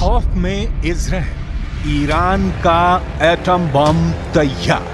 खौफ में Israel, Iran का एटम बम तैयार।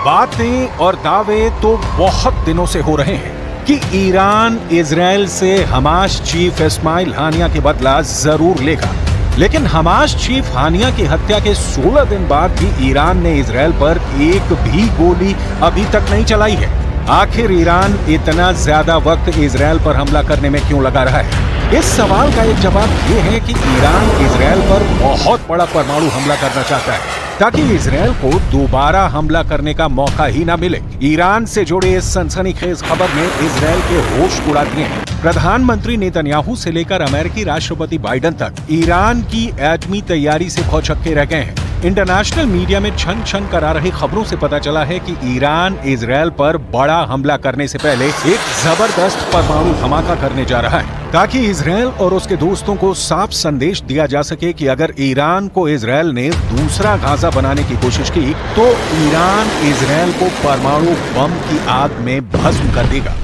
बातें और दावे तो बहुत दिनों से हो रहे हैं कि ईरान इजराइल से हमास चीफ इस्माइल हानिया के बदला जरूर लेगा, लेकिन हमास चीफ हानिया की हत्या के 16 दिन बाद भी ईरान ने इजराइल पर एक भी गोली अभी तक नहीं चलाई है। आखिर ईरान इतना ज्यादा वक्त इजराइल पर हमला करने में क्यों लगा रहा है? इस सवाल का एक जवाब ये है कि ईरान इजराइल पर बहुत बड़ा परमाणु हमला करना चाहता है ताकि इजराइल को दोबारा हमला करने का मौका ही ना मिले। ईरान से जुड़े इस सनसनीखेज खबर ने इजराइल के होश उड़ा दिए हैं। प्रधानमंत्री नेतन्याहू से लेकर अमेरिकी राष्ट्रपति बाइडेन तक ईरान की एटमी तैयारी से भौचक्के रह गए हैं। इंटरनेशनल मीडिया में छन छन करा रही खबरों से पता चला है कि ईरान इजराइल पर बड़ा हमला करने से पहले एक जबरदस्त परमाणु धमाका करने जा रहा है ताकि इजराइल और उसके दोस्तों को साफ संदेश दिया जा सके कि अगर ईरान को इजराइल ने दूसरा गाजा बनाने की कोशिश की तो ईरान इजराइल को परमाणु बम की आग में भस्म कर देगा।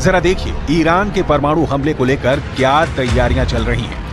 जरा देखिए ईरान के परमाणु हमले को लेकर क्या तैयारियां चल रही हैं।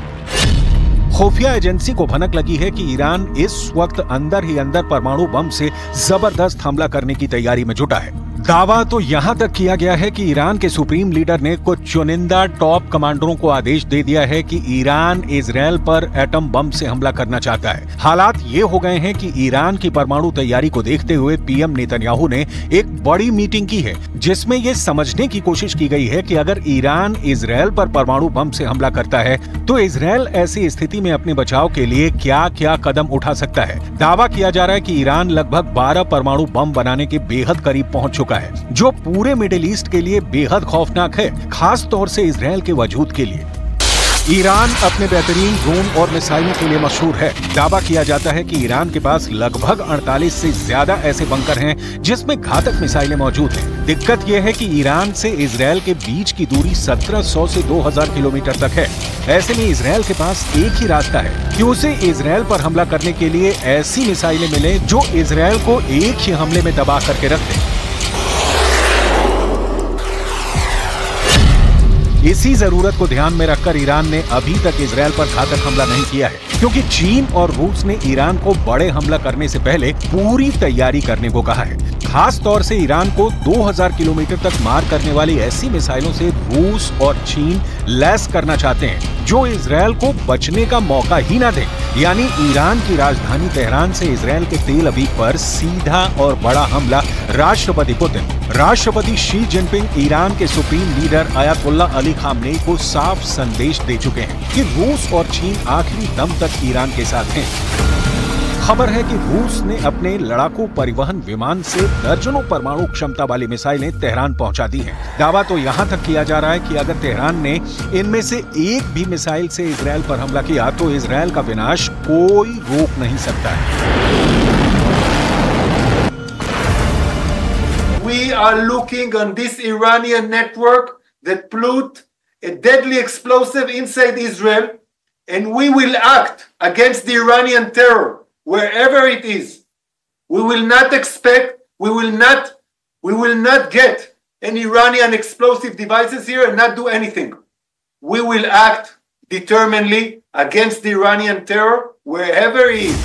खुफिया एजेंसी को भनक लगी है कि ईरान इस वक्त अंदर ही अंदर परमाणु बम से जबरदस्त हमला करने की तैयारी में जुटा है। दावा तो यहां तक किया गया है कि ईरान के सुप्रीम लीडर ने कुछ चुनिंदा टॉप कमांडरों को आदेश दे दिया है कि ईरान इजराइल पर एटम बम से हमला करना चाहता है। हालात ये हो गए हैं कि ईरान की परमाणु तैयारी को देखते हुए पीएम नेतन्याहू ने एक बड़ी मीटिंग की है जिसमें ये समझने की कोशिश की गई है कि अगर ईरान इजराइल पर परमाणु बम से हमला करता है तो इजराइल ऐसी स्थिति में अपने बचाव के लिए क्या क्या कदम उठा सकता है। दावा किया जा रहा है कि ईरान लगभग 12 परमाणु बम बनाने के बेहद करीब पहुंच चुका है, जो पूरे मिडिल ईस्ट के लिए बेहद खौफनाक है, खास तौर से इजराइल के वजूद के लिए। ईरान अपने बेहतरीन ड्रोन और मिसाइलों के लिए मशहूर है। दावा किया जाता है कि ईरान के पास लगभग 48 से ज्यादा ऐसे बंकर हैं जिसमें घातक मिसाइलें मौजूद हैं। दिक्कत यह है कि ईरान से इजराइल के बीच की दूरी 1700 से 2000 किलोमीटर तक है। ऐसे में इजराइल के पास एक ही रास्ता है कि उसे इजराइल पर हमला करने के लिए ऐसी मिसाइलें मिले जो इजराइल को एक ही हमले में दबा करके रख दें। इसी जरूरत को ध्यान में रखकर ईरान ने अभी तक इजराइल पर घातक हमला नहीं किया है, क्योंकि चीन और रूस ने ईरान को बड़े हमला करने से पहले पूरी तैयारी करने को कहा है। खास तौर से ईरान को 2000 किलोमीटर तक मार करने वाली ऐसी मिसाइलों से रूस और चीन लैस करना चाहते हैं जो इजराइल को बचने का मौका ही ना दे। यानी ईरान की राजधानी तेहरान से इजराइल के तेल अवीव पर सीधा और बड़ा हमला राष्ट्रपति पुतिन, राष्ट्रपति शी जिनपिंग, ईरान के supreme leader Ayatollah Ali Khamenei को साफ संदेश दे चुके हैं कि रूस और चीन आखिरी दम तक ईरान के साथ हैं। खबर है कि रूस ने अपने लड़ाकू परिवहन विमान से दर्जनों परमाणु क्षमता वाली मिसाइलें तेहरान पहुंचा दी हैं। दावा तो यहां तक किया जा रहा है कि अगर तेहरान ने इनमें से एक भी मिसाइल से इजराइल पर हमला किया तो इजराइल का विनाश कोई रोक नहीं सकता है। We are looking on this Iranian network that put a deadly explosive inside Israel, and we will act against the Iranian terror wherever it is. We will not expect, we will not get any Iranian explosive devices here and not do anything. We will act determinedly against the Iranian terror wherever it is.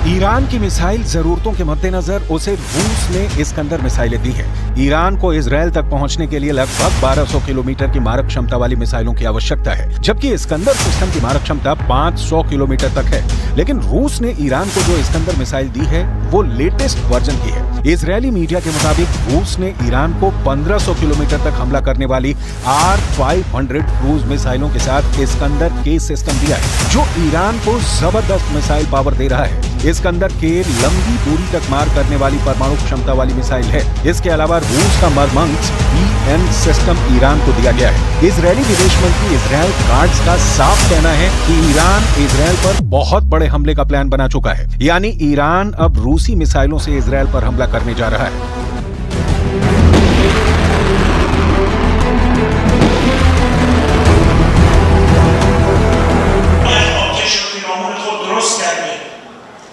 Iran की missile जरूरतों के मद्देनजर उसे रूस ने Iskander मिसाइलें दी हैं। Iran को इजराइल तक पहुंचने के लिए लगभग 1200 किलोमीटर की मारक क्षमता वाली मिसाइलों की आवश्यकता है, जबकि इस्कंदर सिस्टम की मारक क्षमता 500 किलोमीटर तक है। लेकिन रूस ने ईरान को जो इस्कंदर मिसाइल दी है वो लेटेस्ट वर्जन की है। इजरायली मीडिया के मुताबिक रूस ने ईरान को 1500 किलोमीटर तक हमला करने वाली R-500 क्रूज मिसाइलों के साथ इस्कंदर के सिस्टम दिया है, जो ईरान को जबरदस्त मिसाइल पावर दे रहा है। इस्कंदर के लंबी दूरी तक मार करने वाली परमाणु क्षमता वाली मिसाइल है। इसके अलावा रूस का मरमंग्स BN सिस्टम ईरान को दिया गया है। इजरायली विदेश मंत्री इजराइल काट्ज का साफ कहना है कि ईरान इजराइल पर बहुत बड़े हमले का प्लान बना चुका है, यानी ईरान अब रूसी मिसाइलों से इजराइल पर हमला करने जा रहा है।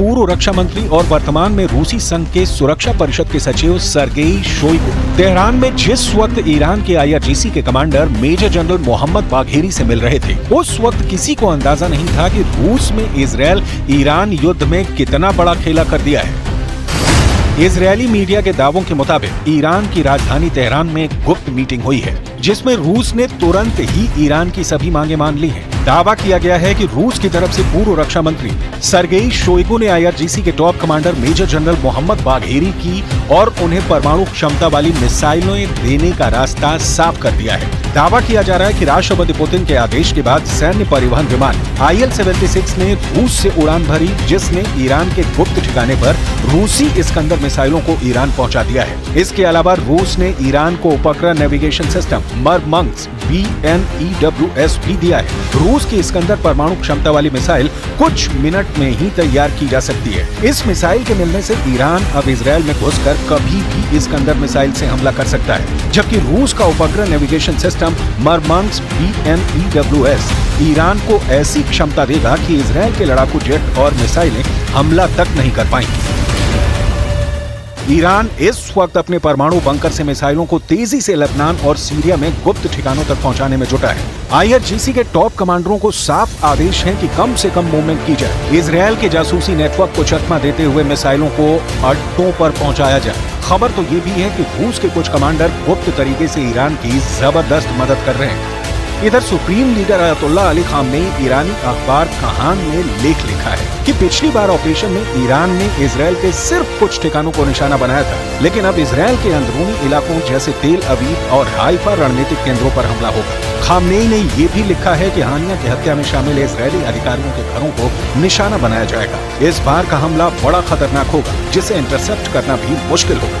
पूर्व रक्षा मंत्री और वर्तमान में रूसी संघ के सुरक्षा परिषद के सचिव सर्गेई शोइगु तेहरान में जिस वक्त ईरान के IRGC के commander major general Mohammad Bagheri से मिल रहे थे, उस वक्त किसी को अंदाजा नहीं था कि रूस में इजरायल ईरान युद्ध में कितना बड़ा खेला कर दिया है। इजरायली मीडिया के दावों के मुताबिक ईरान की राजधानी तेहरान में गुप्त मीटिंग हुई है, जिसमें रूस ने तुरंत ही ईरान की सभी मांगे मान ली हैं। दावा किया गया है कि रूस की तरफ से पूर्व रक्षा मंत्री सर्गेई शोइगु ने IRGC के top commander major general Mohammad Bagheri की और उन्हें परमाणु क्षमता वाली मिसाइलें देने का रास्ता साफ कर दिया है। दावा किया जा रहा है कि राष्ट्रपति पुतिन के आदेश के बाद सैन्य परिवहन विमान IL-76 ने रूस से उड़ान भरी, जिसने ईरान के गुप्त ठिकाने पर रूसी इस्कंदर मिसाइलों को ईरान पहुंचा दिया है। इसके अलावा रूस ने ईरान को उपग्रह नेविगेशन सिस्टम मरमंग्स BNEWS भी दिया है। रूस की इस्कंदर परमाणु क्षमता वाली मिसाइल कुछ मिनट में ही तैयार की जा सकती है। इस मिसाइल के मिलने से ईरान अब इजरायल में घुसकर कभी भी इस्कंदर मिसाइल से हमला कर सकता है, जबकि रूस का उपग्रह नेविगेशन सिस्टम मरमंग्स BNEWS ईरान को ऐसी क्षमता देगा कि इजरायल के लड़ाकू जेट और मिसाइलें हमला तक नहीं कर पाएंगी। ईरान इस वक्त अपने परमाणु बंकर से मिसाइलों को तेजी से लेबनान और सीरिया में गुप्त ठिकानों तक पहुंचाने में जुटा है। IRGC के टॉप कमांडरों को साफ आदेश है कि कम से कम मूवमेंट की जाए, इजरायल के जासूसी नेटवर्क को चकमा देते हुए मिसाइलों को अड्डों पर पहुंचाया जाए। खबर तो ये भी है कि रूस के कुछ कमांडर गुप्त तरीके से ईरान की जबरदस्त मदद कर रहे हैं। इधर supreme leader Ayatollah Ali Khamenei ईरानी अखबार कहान में लेख लिखा है कि पिछली बार ऑपरेशन में ईरान ने इजरायल के सिर्फ कुछ ठिकानों को निशाना बनाया था, लेकिन अब इजरायल के अंदरूनी इलाकों जैसे तेल अवीव और हाइफा रणनीतिक केंद्रों पर हमला होगा। खामनेई ने ये भी लिखा है कि हानिया की हत्या में शामिल इजरायली अधिकारियों के घरों को निशाना बनाया जाएगा। इस बार का हमला बड़ा खतरनाक होगा, जिसे इंटरसेप्ट करना भी मुश्किल होगा।